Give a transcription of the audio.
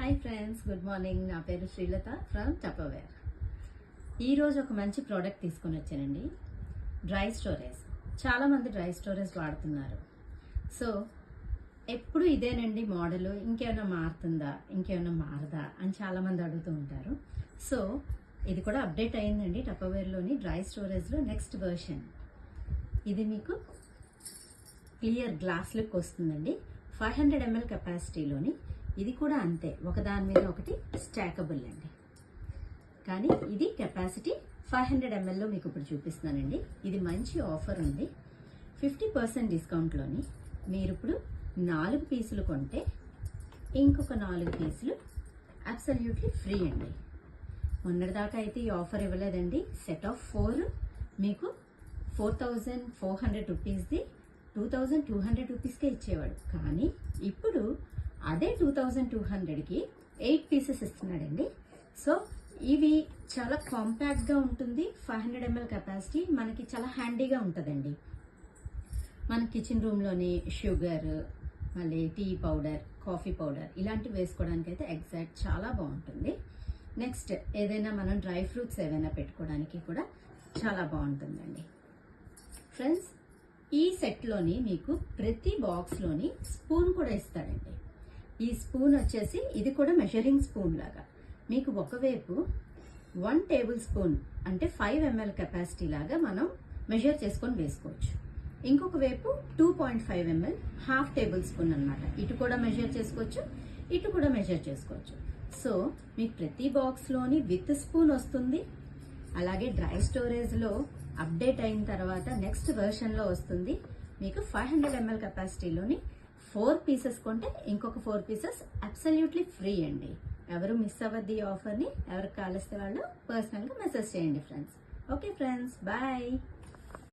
Hi friends, good morning. నా పేరు Srilatha from Tupperware. ఈరోజు ఒక మంచి ప్రోడక్ట్ తీసుకొని వచ్చానండి. Dry storage. చాలామంది డ్రై స్టోరేజ్ వాడుతున్నారు. సో ఎప్పుడు ఇదేనండి మోడల్, ఇంకేమైనా మారుతుందా, ఇంకేమైనా మారదా అని చాలామంది అడుగుతూ ఉంటారు. సో ఇది కూడా అప్డేట్ అయిందండి. టపర్వేర్లోని డ్రై స్టోరేజ్లో నెక్స్ట్ వర్షన్. ఇది మీకు క్లియర్ గ్లాస్ లుక్ వస్తుందండి. 500 ml కెపాసిటీలోని. ఇది కూడా అంతే, ఒకదాని మీద ఒకటి స్టాకబుల్ అండి. కానీ ఇది కెపాసిటీ 500 mlలో మీకు ఇప్పుడు చూపిస్తున్నానండి. ఇది మంచి ఆఫర్ ఉంది. 50% డిస్కౌంట్లోని మీరు ఇప్పుడు 4 పీసులు కొంటే ఇంకొక 4 పీసులు అబ్సల్యూట్లీ ఫ్రీ అండి. మొన్నటిదాకా అయితే ఈ ఆఫర్ ఇవ్వలేదండి. సెట్ ఆఫ్ 4 మీకు 4400 రూపీస్ది 2200 రూపీస్కే ఇచ్చేవాడు. కానీ ఇప్పుడు అదే 2200కి 8 పీసెస్ ఇస్తున్నాడండి. సో ఇవి చాలా కాంపాక్ట్గా ఉంటుంది. 500 ml కెపాసిటీ, మనకి చాలా హ్యాండీగా ఉంటుందండి. మన కిచెన్ రూమ్లోని షుగర్, మళ్ళీ టీ పౌడర్, కాఫీ పౌడర్ ఇలాంటివి వేసుకోవడానికి అయితే ఎగ్జాక్ట్ చాలా బాగుంటుంది. నెక్స్ట్ ఏదైనా మనం డ్రై ఫ్రూట్స్ ఏవైనా పెట్టుకోవడానికి కూడా చాలా బాగుంటుందండి. ఫ్రెండ్స్, ఈ సెట్లోని మీకు ప్రతి బాక్స్లోని స్పూన్ కూడా ఇస్తాడండి. ఈ స్పూన్ వచ్చేసి ఇది కూడా మెజరింగ్ స్పూన్ లాగా మీకు ఒకవైపు 1 టేబుల్ స్పూన్ అంటే 5 ml కెపాసిటీ లాగా మనం మెజర్ చేసుకొని వేసుకోవచ్చు. ఇంకొక వైపు 2.5 ml హాఫ్ టేబుల్ స్పూన్ అన్నమాట. ఇటు కూడా మెజర్ చేసుకోవచ్చు, ఇటు కూడా మెజర్ చేసుకోవచ్చు. సో మీకు ప్రతి బాక్స్లోని విత్ స్పూన్ వస్తుంది. అలాగే డ్రై స్టోరేజ్లో అప్డేట్ అయిన తర్వాత నెక్స్ట్ వెర్షన్లో వస్తుంది. మీకు 500 ml కెపాసిటీలోని 4 పీసెస్ కొంటే ఇంకొక 4 పీసెస్ అబ్సల్యూట్లీ ఫ్రీ అండి. ఎవరు మిస్ అవ్వద్దు ఈ ఆఫర్ని. ఎవరికి కాలిస్తే వాళ్ళు పర్సనల్గా మెసేజ్ చేయండి ఫ్రెండ్స్. Okay friends, bye.